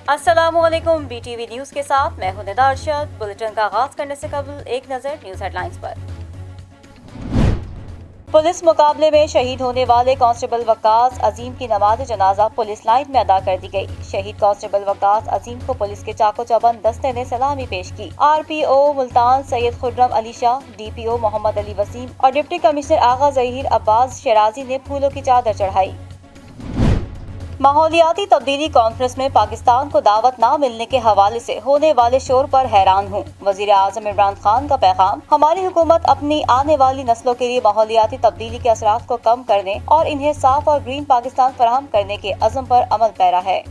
अस्सलामुअलैकुम, BTV news के साथ मैं हूं निदा अरशद। बुलेटिन का आगाज करने से कबल एक नज़र न्यूज़ हेडलाइंस पर। पुलिस मुकाबले में शहीद होने वाले कांस्टेबल वक्कास अजीम की नमाज जनाजा पुलिस लाइन में अदा कर दी गई। शहीद कांस्टेबल वक्कास अजीम को पुलिस के चाको चौबंद दस्ते ने सलामी पेश की। RPO मुल्तान सैयद खुर्रम अली शाह, DPO मोहम्मद अली वसीम और डिप्टी कमिश्नर आगा ज़हीर अब्बास शराजी ने फूलों की चादर चढ़ाई। माहौलियाती तब्दीली कॉन्फ्रेंस में पाकिस्तान को दावत न मिलने के हवाले से होने वाले शोर पर हैरान हूँ। वजीर आजम इमरान खान का पैगाम, हमारी हुकूमत अपनी आने वाली नस्लों के लिए माहौलियाती तब्दीली के असरात को कम करने और इन्हें साफ और ग्रीन पाकिस्तान फराहम करने के अज़्म पर अमल पैरा है।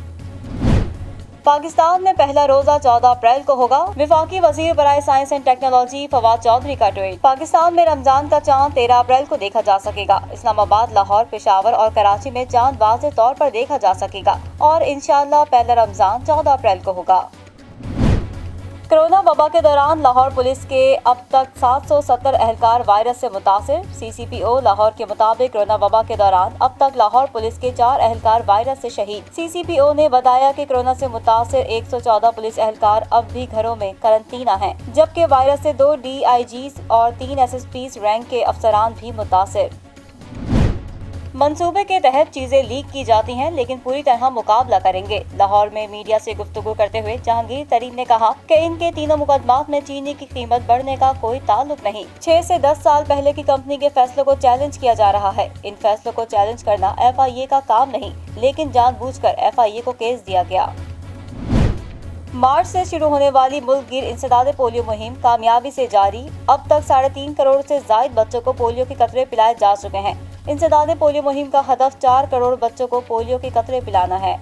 पाकिस्तान में पहला रोजा 14 अप्रैल को होगा। वफाकी वजीर बराए science and technology Fawad Chaudhry का ट्वीट। पाकिस्तान में रमजान का चांद 13 अप्रैल को देखा जा सकेगा। इस्लामाबाद, लाहौर, पेशावर और कराची में चांद वाज़ेह तौर पर देखा जा सकेगा और इंशाअल्लाह पहला रमजान 14 अप्रैल को होगा। कोरोना वबा के दौरान लाहौर पुलिस के अब तक 770 एहलकार वायरस से मुतासिर। CCPO लाहौर के मुताबिक कोरोना वबा के दौरान अब तक लाहौर पुलिस के 4 एहलकार वायरस से शहीद। CCPO ने बताया कि कोरोना से मुतासिर 114 पुलिस एहलकार अब भी घरों में करंटीना हैं, जबकि वायरस से 2 DIGs और 3 SSPs रैंक के अफसरान भी मुतासिर। मंसूबे के तहत चीजें लीक की जाती हैं, लेकिन पूरी तरह मुकाबला करेंगे। लाहौर में मीडिया से गुफ्तगू करते हुए जहांगीर तरीन ने कहा कि इनके तीनों मुकदमात में चीनी की कीमत बढ़ने का कोई ताल्लुक नहीं। 6 से 10 साल पहले की कंपनी के फैसलों को चैलेंज किया जा रहा है। इन फैसलों को चैलेंज करना FIA का काम नहीं, लेकिन जानबूझकर FIA को केस दिया गया। मार्च से शुरू होने वाली मुल्क गिर इंसदाद पोलियो मुहिम कामयाबी से जारी। अब तक 3.5 करोड़ से ज्यादा बच्चों को पोलियो के कतरे पिलाए जा चुके हैं। इंसदाद पोलियो मुहिम का हदफ 4 करोड़ बच्चों को पोलियो के कतरे पिलाना है।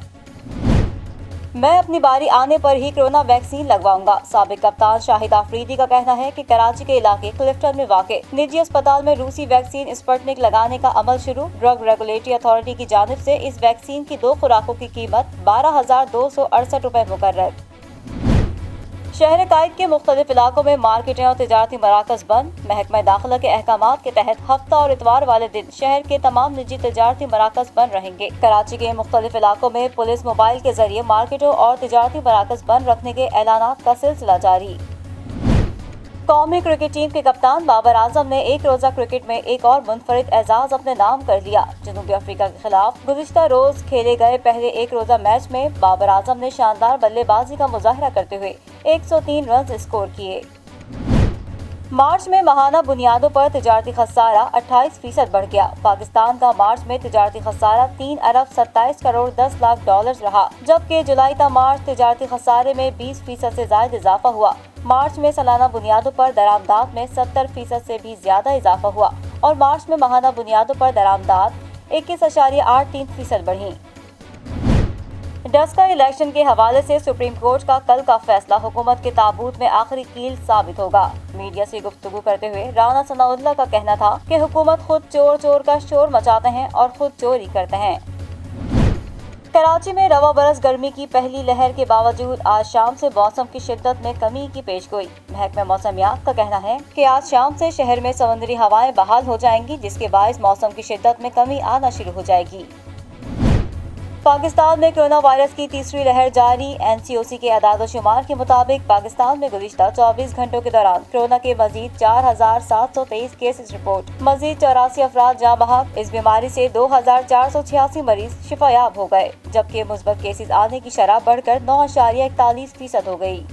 मैं अपनी बारी आने पर ही कोरोना वैक्सीन लगवाऊंगा। साबिक कप्तान शाहिद आफरीदी का कहना है कि कराची के इलाके क्लिफ्टन में वाक़े निजी अस्पताल में रूसी वैक्सीन स्पुतनिक लगाने का अमल शुरू। ड्रग रेगुलेटरी अथॉरिटी की जानिब से इस वैक्सीन की 2 खुराकों की कीमत 12,268 रुपए मुकर्रर। शहर कायद के मुख्तलिफ इलाकों में मार्केटें और तिजारती मराकज बंद। महकमा दाखिला के अहकामात के तहत हफ्ता और इतवार वाले दिन शहर के तमाम निजी तिजारती मराकज बंद रहेंगे। कराची के मुख्तलिफ इलाकों में पुलिस मोबाइल के जरिए मार्केटों और तिजारती मराकज बंद रखने के ऐलानात का सिलसिला जारी। कौमी क्रिकेट टीम के कप्तान बाबर आजम ने एक रोजा क्रिकेट में एक और मुनफरिद एजाज अपने नाम कर लिया। जनूबी अफ्रीका के खिलाफ गुज़िश्ता रोज खेले गए पहले एक रोजा मैच में बाबर आजम ने शानदार बल्लेबाजी का मुजाहरा करते हुए 103 रन स्कोर किए। मार्च में माहाना बुनियादों पर तिजारती खसारा 28% बढ़ गया। पाकिस्तान का मार्च में तिजारती खसारा 3 अरब 27 करोड़ 10 लाख डॉलर रहा, जबकि जुलाई ta मार्च तिजारती खसारे में 20% से ज्यादा इजाफा हुआ। मार्च में सालाना बुनियादों पर दरामदात में 70% से भी ज्यादा इजाफा हुआ और मार्च में माहाना बुनियादों पर दरामदात 21.83% बढ़ी। डस्का इलेक्शन के हवाले से सुप्रीम कोर्ट का कल का फैसला हुकूमत के ताबूत में आखिरी कील साबित होगा। मीडिया से गुफ्तगू करते हुए राना सनाउल्लाह का कहना था कि हुकूमत खुद चोर चोर का शोर मचाते हैं और खुद चोरी करते हैं। कराची में रवा बरस गर्मी की पहली लहर के बावजूद आज शाम से मौसम की शिद्दत में कमी की पेशगोई। महकमा मौसमियात का कहना है कि आज शाम से शहर में समुद्री हवाएं बहाल हो जाएंगी, जिसके बायस मौसम की शिद्दत में कमी आना शुरू हो जाएगी। पाकिस्तान में कोरोना वायरस की तीसरी लहर जारी। NCOC के अदाद-ओ-शुमार के मुताबिक पाकिस्तान में गुज़िश्ता 24 घंटों के दौरान कोरोना के मजीद 4,723 केसेस रिपोर्ट। मजीद 84 अफराद जाँ बहक। इस बीमारी से 2,486 मरीज शिफायाब हो गए, जबकि मुस्बत केसेस आने की शरह बढ़कर 9.41% हो गई।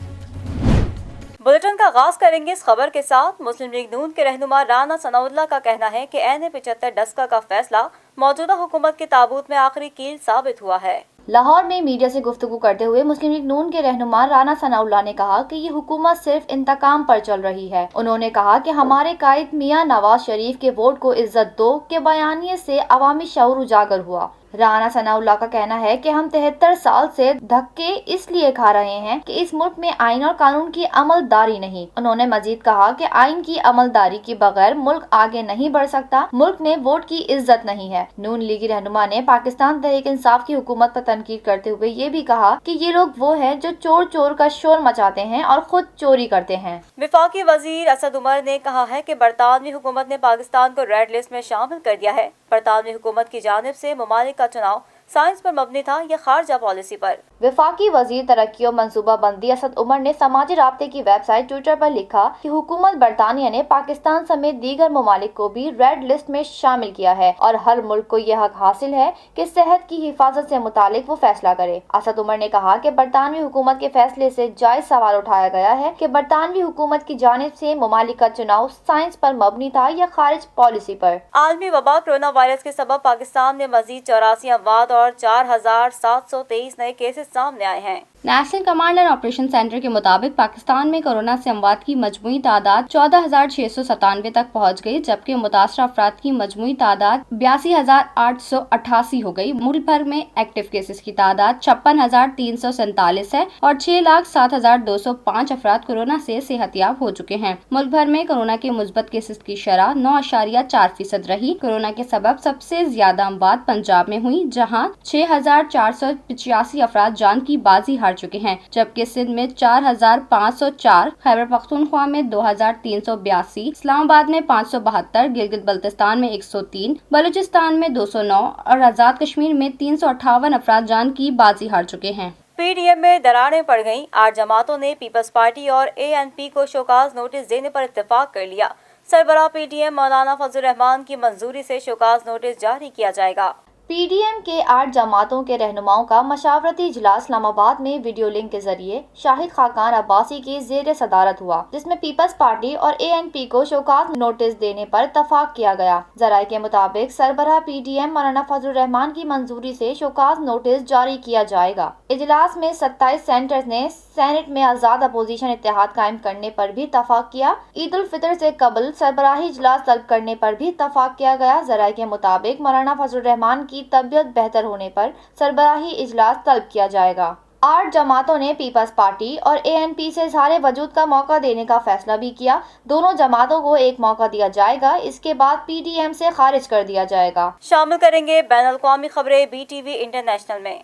बुलेटिन का आगाज करेंगे इस खबर के साथ। मुस्लिम लीग नून के रहनुमा राना सनाउल्लाह का कहना है कि NA-75 डस्का का फैसला मौजूदा हुकूमत के ताबूत में आखिरी कील साबित हुआ है। लाहौर में मीडिया से गुफ्तगू करते हुए मुस्लिम लीग नून के रहनुमा राना सनाउल्लाह ने कहा कि ये हुकूमत सिर्फ इंतकाम पर चल रही है। उन्होंने कहा कि हमारे कायद मियां नवाज शरीफ के वोट को इज्जत दो के बयानिए से अवामी शऊर उजागर हुआ। राना सनाउल्लाह का कहना है कि हम 73 साल से धक्के इसलिए खा रहे हैं कि इस मुल्क में आइन और कानून की अमलदारी नहीं। उन्होंने मजीद कहा कि आइन की अमलदारी के बगैर मुल्क आगे नहीं बढ़ सकता। मुल्क में वोट की इज्जत नहीं है। नून लीगी रहनुमा ने पाकिस्तान तहरीक इंसाफ की हुकूमत पर तनकीद करते हुए ये भी कहा कि ये लोग वो हैं जो चोर चोर का शोर मचाते हैं और खुद चोरी करते हैं। वफाकी वजीर असद उमर ने कहा है कि बरतानवी हुकूमत ने पाकिस्तान को रेड लिस्ट में शामिल कर दिया है। बरतानवी हुकूमत की जानिब से ममालिक का चुनाव سائنس پر مبنی تھا یا خارجہ پالیسی پر؟ وفاقی وزیر ترقی و منصوبہ بندی اسد عمر نے سماجی رابطے کی ویب سائٹ ٹویٹر پر لکھا کہ حکومت برطانیہ نے پاکستان سمیت دیگر ممالک کو بھی ریڈ لسٹ میں شامل کیا ہے اور ہر ملک کو یہ حق حاصل ہے کہ صحت کی حفاظت سے متعلق وہ فیصلہ کرے۔ اسد عمر نے کہا کہ برطانوی حکومت کے فیصلے سے جائز سوال اٹھایا گیا ہے کہ برطانوی حکومت کی جانب سے ممالک کا چناؤ سائنس پر مبنی تھا یا خارج پالیسی پر۔ عالمی وبا کورونا وائرس کے سبب پاکستان میں مزید 84 اموات اور 4723 نئے کیسز سامنے آئے ہیں۔ National command and operation centre کے مطابق پاکستان میں کورونا سے اموات کی مجموعی تعداد 14,697 تک پہنچ گئی، جبکہ متاثرہ افراد کی مجموعی تعداد 82,888 ہو گئی۔ ملک بھر میں ایکٹیو کیسز کی تعداد 56,347 ہے اور 6,07,205 افراد کورونا سے صحت یاب ہو چکے ہیں۔ ملک بھر میں کورونا کے مثبت کیسز کی شرح 9.4% رہی۔ کورونا کے سبب سب سے زیادہ اموات پنجاب میں ہوئی، جہاں 6,485 افراد جان کی بازی ہار چکے ہیں، جبکہ سندھ میں 4,504، خیبر پختونخوا میں 2,382، اسلام آباد میں 572، گلگت بلتستان میں 103، بلوچستان میں 209 اور آزاد کشمیر میں 358 افراد جان کی بازی ہار چکے ہیں۔ پی ڈی ایم میں دراڑیں پڑ گئیں، 8 جماعتوں نے پیپلز پارٹی اور ANP کو شوکاز نوٹس دینے پر اتفاق کر لیا۔ سربراہ پی ڈی ایم مولانا فضل الرحمان کی منظوری سے شوکاز نوٹس جاری کیا جائے گا۔ پی ڈی ایم کے 8 جماعتوں کے رہنماؤں کا مشاورتی اجلاس اسلام آباد میں ویڈیو لنک کے ذریعے شاہد خاقان عباسی کی زیر صدارت ہوا، جس میں پیپلز پارٹی اور ANP کو شوکاز نوٹس دینے پر اتفاق کیا گیا۔ ذرائع کے مطابق سربراہ پی ڈی ایم مولانا فضل الرحمان کی منظوری سے شوکاز نوٹس جاری کیا جائے گا۔ اجلاس میں 27 سینیٹرز نے سینٹ میں آزاد اپوزیشن اتحاد قائم کرنے پر بھی اتفاق کیا۔ عید الفطر سے قبل سربراہی اجلاس طلب کرنے پر بھی اتفاق کیا گیا۔ ذرائع کے مطابق مولانا فضل الرحمان کی طبیعت بہتر ہونے پر سربراہی اجلاس طلب کیا جائے گا۔ 8 جماعتوں نے پیپلز پارٹی اور ANP سے اظہار وجود کا موقع دینے کا فیصلہ بھی کیا۔ دونوں جماعتوں کو ایک موقع دیا جائے گا، اس کے بعد PDM سے خارج کر دیا جائے گا۔ شامل کریں گے بین الاقوامی خبریں BTV انٹرنیشنل میں۔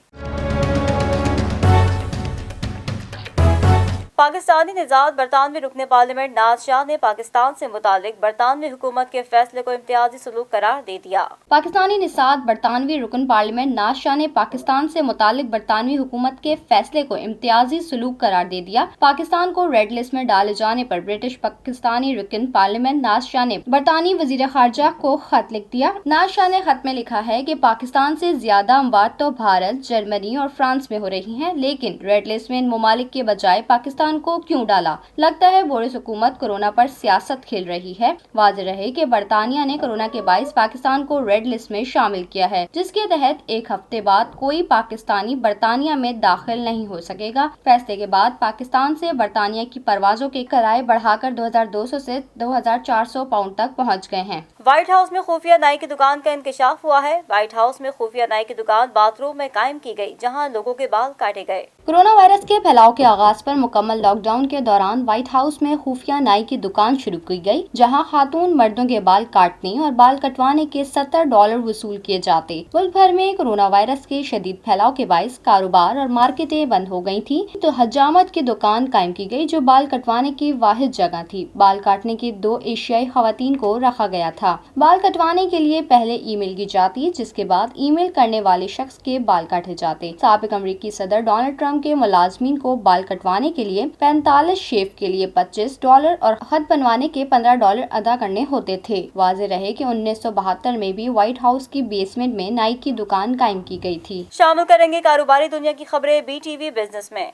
پاکستانی نژاد برطانوی رکن پارلیمنٹ ناز شاہ نے پاکستان سے متعلق برطانوی حکومت کے فیصلے کو امتیازی سلوک قرار دے دیا۔ پاکستانی نژاد برطانوی رکن پارلیمنٹ ناز شاہ نے پاکستان سے متعلق برطانوی حکومت کے فیصلے کو امتیازی سلوک قرار دے دیا۔ پاکستان کو ریڈ لسٹ میں ڈالے جانے پر برٹش پاکستانی رکن پارلیمنٹ ناز شاہ نے برطانوی وزیر خارجہ کو خط لکھ دیا۔ ناز شاہ نے خط میں لکھا ہے کہ پاکستان سے زیادہ اموات تو بھارت، جرمنی اور فرانس میں ہو رہی ہیں، لیکن ریڈ لسٹ میں ان ممالک کے بجائے پاکستان کو کیوں ڈالا؟ لگتا ہے بورس حکومت کورونا پر سیاست کھیل رہی ہے۔ واضح رہے کہ برطانیہ نے کورونا کے باعث پاکستان کو ریڈ لسٹ میں شامل کیا ہے، جس کے تحت ایک ہفتے بعد کوئی پاکستانی برطانیہ میں داخل نہیں ہو سکے گا۔ فیصلے کے بعد پاکستان سے برطانیہ کی پروازوں کے کرائے بڑھا کر 2200 سے 2400 پاؤنڈ تک پہنچ گئے ہیں۔ وائٹ ہاؤس میں خفیہ نائی کی دکان کا انکشاف ہوا ہے۔ وائٹ ہاؤس میں خفیہ نائی کی دکان باتھ روم میں قائم کی گئی، جہاں لوگوں کے بال کاٹے گئے۔ کورونا وائرس کے پھیلاؤ کے آغاز پر مکمل لاک ڈاؤن کے دوران وائٹ ہاؤس میں خفیہ نائی کی دکان شروع کی گئی، جہاں خاتون مردوں کے بال کاٹنے اور بال کٹوانے کے $70 وصول کیے جاتے۔ ملک بھر میں کورونا وائرس کے شدید پھیلاؤ کے باعث کاروبار اور مارکیٹیں بند ہو گئی تھیں، تو حجامت کی دکان قائم کی گئی، جو بال کٹوانے کی واحد جگہ تھی۔ بال کاٹنے کی 2 ایشیائی خواتین کو رکھا گیا تھا۔ بال کٹوانے کے لیے پہلے ای میل کی جاتی، جس کے بعد ای میل کرنے والے شخص کے بال کاٹے جاتے۔ سابق امریکی صدر ڈونلڈ ٹرمپ کے ملازمین کو بال کٹوانے کے لیے 45 شیو کے لیے $25 اور خط بنوانے کے $15 ادا کرنے ہوتے تھے۔ واضح رہے کہ 1972 میں بھی وائٹ ہاؤس کی بیسمنٹ میں نائی کی دکان قائم کی گئی تھی۔ شامل کریں گے کاروباری دنیا کی خبریں BTV بزنس میں۔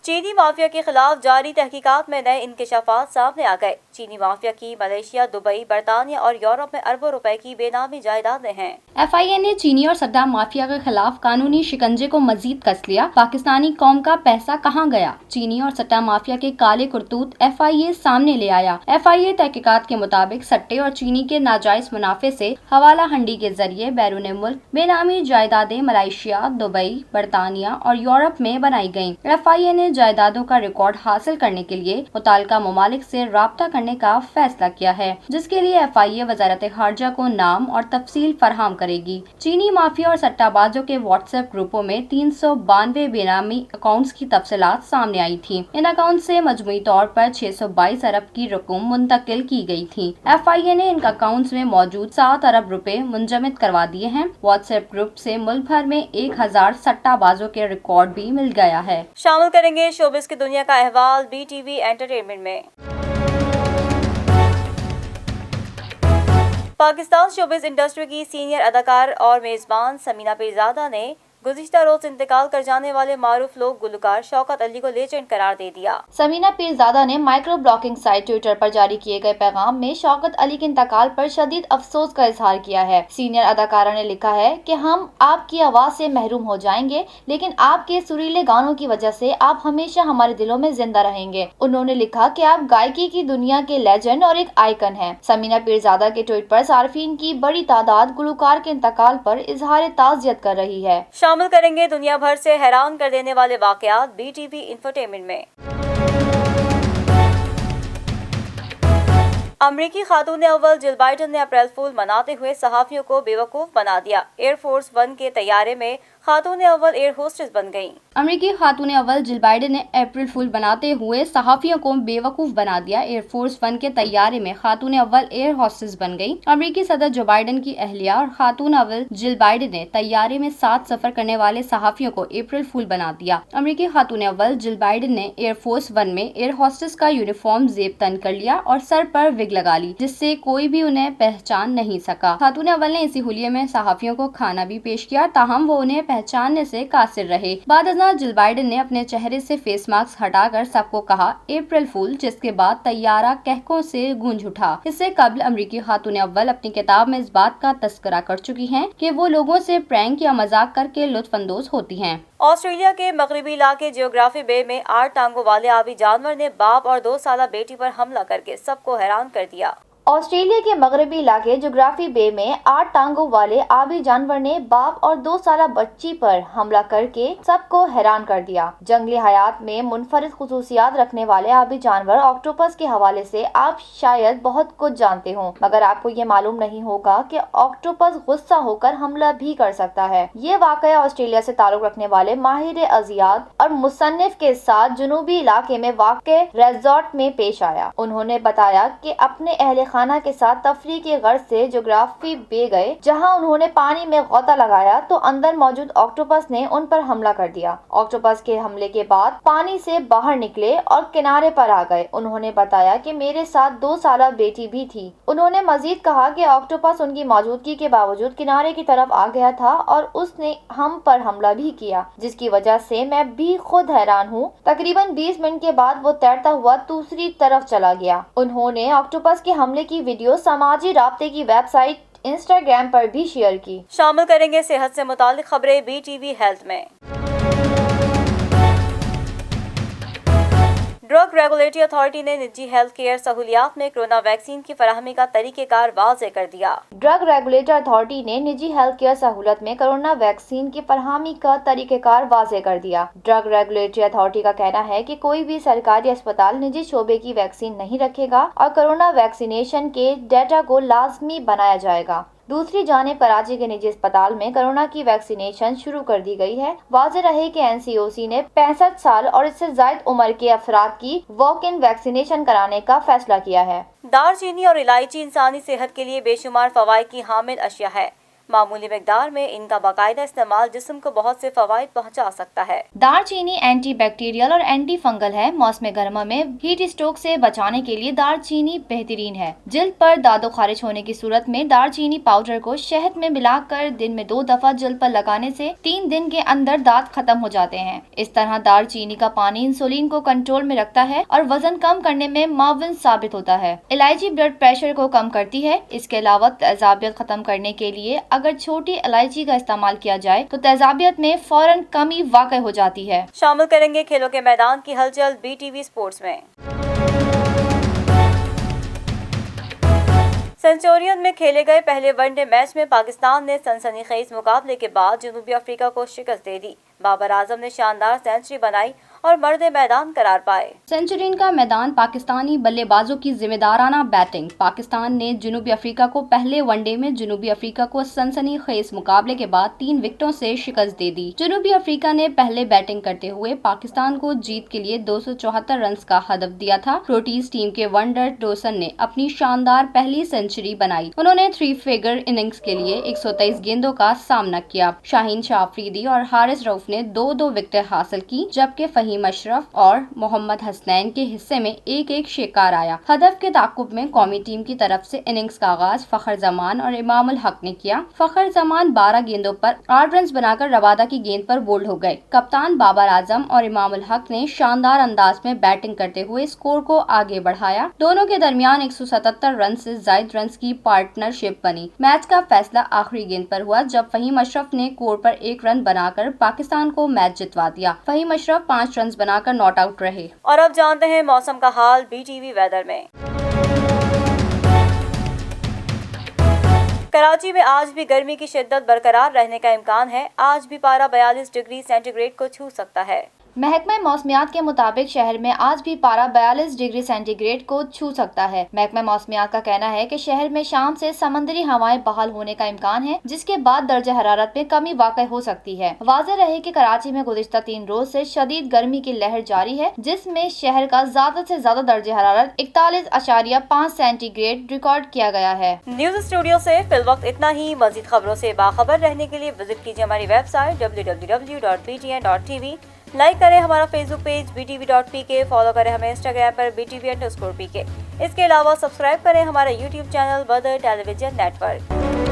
چینی مافیا کے خلاف جاری تحقیقات میں نئے انکشافات سامنے آ گئے۔ چینی مافیا کی ملیشیا، دبئی، برطانیہ اور یورپ میں اربوں روپے کی بے نامی جائیدادیں ہیں۔ FIA نے چینی اور سٹا مافیا کے خلاف قانونی شکنجے کو مزید کس لیا۔ پاکستانی قوم کا پیسہ کہاں گیا؟ چینی اور سٹا مافیا کے کالے کرتوت FIA سامنے لے آیا۔ FIA تحقیقات کے مطابق سٹے اور چینی کے ناجائز منافع سے حوالہ ہنڈی کے ذریعے بیرون ملک بے نامی جائیدادیں ملیشیا، دبئی، برطانیہ اور یورپ میں بنائی گئیں۔ FIA نے جائیدادوں کا ریکارڈ حاصل کرنے کے لیے متعلقہ ممالک سے رابطہ کرنے भरने का फैसला किया है, जिसके लिए FIA वजारत खारजा को नाम और तफसील फराहम करेगी। चीनी माफिया और सट्टाबाजों के व्हाट्सएप ग्रुपों में 392 बेनामी अकाउंट्स की तफसीलात सामने आई थी। इन अकाउंट से मजमूई तौर पर 622 अरब की रकम मुंतकिल की गई थी। FIA ने इन अकाउंट्स में मौजूद 7 अरब रुपए मुंजमद करवा दिए हैं। व्हाट्सएप ग्रुप से मुल्क भर में 1000 सट्टाबाजों के रिकॉर्ड भी मिल गया है। शामिल करेंगे शोबिस की दुनिया का अहवाल BTV एंटरटेनमेंट में। पाकिस्तान शोबिस इंडस्ट्री की सीनियर अदाकार और मेजबान समीना पीरजादा ने गुज़िश्ता रोज इंतकाल कर जाने वाले मारूफ लोक गुलकार शौकत अली को लेजेंड करार दे दिया। समीना पीरजादा ने माइक्रो ब्लॉगिंग साइट ट्विटर पर जारी किए गए पैगाम में शौकत अली के इंतकाल पर शदीद अफसोस का इजहार किया है। सीनियर अदाकारा ने लिखा है कि हम आपकी आवाज से महरूम हो जाएंगे, लेकिन आपके सुरीले गानों की वजह से आप हमेशा हमारे दिलों में जिंदा रहेंगे। उन्होंने लिखा कि आप गायकी की दुनिया के लेजेंड और एक आइकन हैं। समीना पीरजादा के ट्वीट पर सार्फिन की बड़ी तादाद गुलकार के इंतकाल पर इजहार ताज़ियत कर रही है। शामिल करेंगे दुनिया भर से हैरान कर देने वाले वाकयात BTV इंफोटेनमेंट में। अमरीकी खातून अव्वल जिल बाइडन ने अप्रैल फूल मनाते हुए सहाफियों को बेवकूफ बना दिया। एयरफोर्स 1 के तैयारे में खातून अव्वल एयर होस्टेस बन गईं। अमरीकी खातून अव्वल जिल बाइडन ने अप्रैल फूल बनाते हुए सहाफियों को बेवकूफ बना दिया। एयरफोर्स 1 के तैयारे में खातून अव्वल एयर होस्टेस बन गई। अमरीकी सदर जो बाइडन की अहलिया और खातून अव्वल जिल बाइडन ने तैयारे में साथ सफर करने वाले सहाफियों को अप्रैल फूल बना दिया। अमरीकी खातून अव्वल जिल बाइडन ने एयरफोर्स 1 में एयर होस्टेस का यूनिफॉर्म जेब तन कर लिया और सर पर विग लगा ली, जिससे कोई भी उन्हें पहचान नहीं सका। खातून अव्वल ने इसी हुलिये में सहाफियों को खाना भी पेश किया, ताहम वो उन्हें पहचानने से कासिर रहे। बादअज़्ना जिल बाइडन ने अपने चेहरे से फेस मास्क हटाकर सबको कहा अप्रैल फूल, जिसके बाद तैयारा कहकों से गूंज उठा। इससे कबल अमरीकी खातून अव्वल अपनी किताब में इस बात का तस्करा कर चुकी हैं कि वो लोगों से प्रैंक या मजाक करके लुत्फ अंदोज होती हैं। ऑस्ट्रेलिया के मगरबी इलाके जियोग्राफी बे में 8 टांगों वाले आबी जानवर ने बाप और 2 साला बेटी पर हमला करके सबको हैरान कर दिया। ऑस्ट्रेलिया के मगरबी इलाके जियोग्राफी बे में 8 टांगों वाले आबी जानवर ने बाप और 2 साला बच्ची पर हमला करके सबको हैरान कर दिया। जंगली हयात में मुनफरिद खुसूसियात रखने वाले आबी जानवर ऑक्टोपस के हवाले से आप शायद बहुत कुछ जानते हो, मगर आपको ये मालूम नहीं होगा कि ऑक्टोपस गुस्सा होकर हमला भी कर सकता है। ये वाकया ऑस्ट्रेलिया से ताल्लुक रखने वाले माहिर अजियात और मुसन्निफ के साथ जुनूबी इलाके में वाक़े रिजॉर्ट में पेश आया। उन्होंने बताया कि अपने अहले खाना के साथ तफरीह की गर्ज से जियोग्राफी बे गए, जहां उन्होंने पानी में गोता लगाया तो अंदर मौजूद ऑक्टोपस ने उन पर हमला कर दिया। ऑक्टोपस के हमले के बाद पानी से बाहर निकले और किनारे पर आ गए। उन्होंने बताया कि मेरे साथ 2 साला बेटी भी थी। उन्होंने मजीद कहा कि ऑक्टोपस उनकी मौजूदगी के बावजूद किनारे की तरफ आ गया था और उसने हम पर हमला भी किया, जिसकी वजह से मैं भी खुद हैरान हूँ। तकरीबन 20 मिनट के बाद वो तैरता हुआ दूसरी तरफ चला गया। उन्होंने ऑक्टोपस के हमले की वीडियो समाजी राब्ते की वेबसाइट इंस्टाग्राम पर भी शेयर की। शामिल करेंगे सेहत से मुतालिक खबरें BTV हेल्थ में। ड्रग रेगुलेटरी अथॉरिटी ने निजी हेल्थ केयर सहूलियात में कोरोना वैक्सीन की फराहमी का तरीक़ेकार वाज़ेह कर दिया। ड्रग रेगुलेटरी अथॉरिटी ने निजी हेल्थ केयर सहूलत में कोरोना वैक्सीन की फराहमी का तरीक़ेकार वाज़ेह कर दिया। ड्रग रेगुलेटरी अथॉरिटी का कहना है कि कोई भी सरकारी अस्पताल निजी शोबे की वैक्सीन नहीं रखेगा और कोरोना वैक्सीनेशन के डेटा को लाजमी बनाया जाएगा। दूसरी जानिब कराची के निजी अस्पताल में कोरोना की वैक्सीनेशन शुरू कर दी गई है। वाज़ेह रहे कि NCOC ने 65 साल और इससे ज़ायद उम्र के अफराद की वॉक इन वैक्सीनेशन कराने का फैसला किया है। दालचीनी और इलायची इंसानी सेहत के लिए बेशुमार फवाइद की हामिल अशिया है। मामूली मिकदार में इनका बाकायदा इस्तेमाल जिस्म को बहुत से फवाइद पहुंचा सकता है। दालचीनी एंटी बैक्टीरियल और एंटी फंगल है। मौसम गर्मा में हीट स्ट्रोक से बचाने के लिए दालचीनी बेहतरीन है। जिल्द पर दादो खारिज होने की सूरत में दालचीनी पाउडर को शहद में मिलाकर दिन में 2 दफा जिल्द पर लगाने से 3 दिन के अंदर दांत खत्म हो जाते हैं। इस तरह दालचीनी का पानी इंसुलिन को कंट्रोल में रखता है और वजन कम करने में मुआविन साबित होता है। इलायची ब्लड प्रेशर को कम करती है। इसके अलावा तेजाबियत खत्म करने के लिए अगर छोटी इलायची का इस्तेमाल किया जाए तो तेजाबियत में फौरन कमी वाक़ई हो जाती है। शामिल करेंगे खेलों के मैदान की हलचल BTV स्पोर्ट्स में। सेंचुरियन में खेले गए पहले वनडे मैच में पाकिस्तान ने सनसनीखेज मुकाबले के बाद जनूबी अफ्रीका को शिकस्त दे दी। बाबर आजम ने शानदार सेंचुरी बनाई और मर्द मैदान करार पाए। सेंचुरीन का मैदान, पाकिस्तानी बल्लेबाजों की जिम्मेदाराना बैटिंग। पाकिस्तान ने जनूबी अफ्रीका को पहले वनडे में जनूबी अफ्रीका को सनसनीखेज मुकाबले के बाद 3 विकेटों से शिकस्त दे दी। जनूबी अफ्रीका ने पहले बैटिंग करते हुए पाकिस्तान को जीत के लिए 274 रन का हदफ दिया था। प्रोटीज टीम के वंडर डोसन ने अपनी शानदार पहली सेंचुरी बनाई। उन्होंने 3 फिगर इनिंग्स के लिए 123 गेंदों का सामना किया। शाहीन शाह अफरीदी और हारिस रऊफ ने 2-2 विकेटें हासिल की, जबकि फहीम अशरफ और मोहम्मद हसनैन के हिस्से में एक शिकार आया। हदफ के ताकुब में कौमी टीम की तरफ से इनिंग्स का आगाज फखर जमान और इमाम उल हक ने किया। फखर जमान 12 गेंदों पर 8 रन बनाकर रबादा की गेंद पर बोल्ड हो गए। कप्तान बाबर आजम और इमाम उल हक ने शानदार अंदाज में बैटिंग करते हुए स्कोर को आगे बढ़ाया। दोनों के दरमियान 177 रन से ज्यादा रन की पार्टनरशिप बनी। मैच का फैसला आखिरी गेंद पर हुआ, जब फहीम अशरफ ने कोर पर 1 रन बनाकर पाकिस्तान को मैच जितवा दिया। फहीम अशरफ 5 रन बनाकर नॉट आउट रहे। और अब जानते हैं मौसम का हाल BTV वेदर में। कराची में आज भी गर्मी की शिद्दत बरकरार रहने का इम्कान है। आज भी पारा 42 डिग्री सेंटीग्रेड को छू सकता है। महकमा मौसमियात के मुताबिक शहर में आज भी पारा 42 डिग्री सेंटीग्रेड को छू सकता है। महकमा मौसमियात का कहना है कि शहर में शाम से समंदरी हवाएं बहाल होने का इम्कान है, जिसके बाद दर्जा हरारत में कमी वाक़ई हो सकती है। वाज़ेह रहे कि कराची में गुज़िश्ता 3 रोज से शदीद गर्मी की लहर जारी है, जिसमें शहर का ज्यादा से ज्यादा दर्जा हरारत 41.5 सेंटीग्रेड रिकॉर्ड किया गया है। न्यूज स्टूडियो से फिलवक्त इतना ही। मज़ीद खबरों से बाखबर रहने के लिए विजिट कीजिए हमारी वेबसाइट www.btn.tv। लाइक करें हमारा फेसबुक पेज btv.pk, फॉलो करें हमें इंस्टाग्राम पर btv_pk। इसके अलावा सब्सक्राइब करें हमारा यूट्यूब चैनल बदर टेलीविजन नेटवर्क।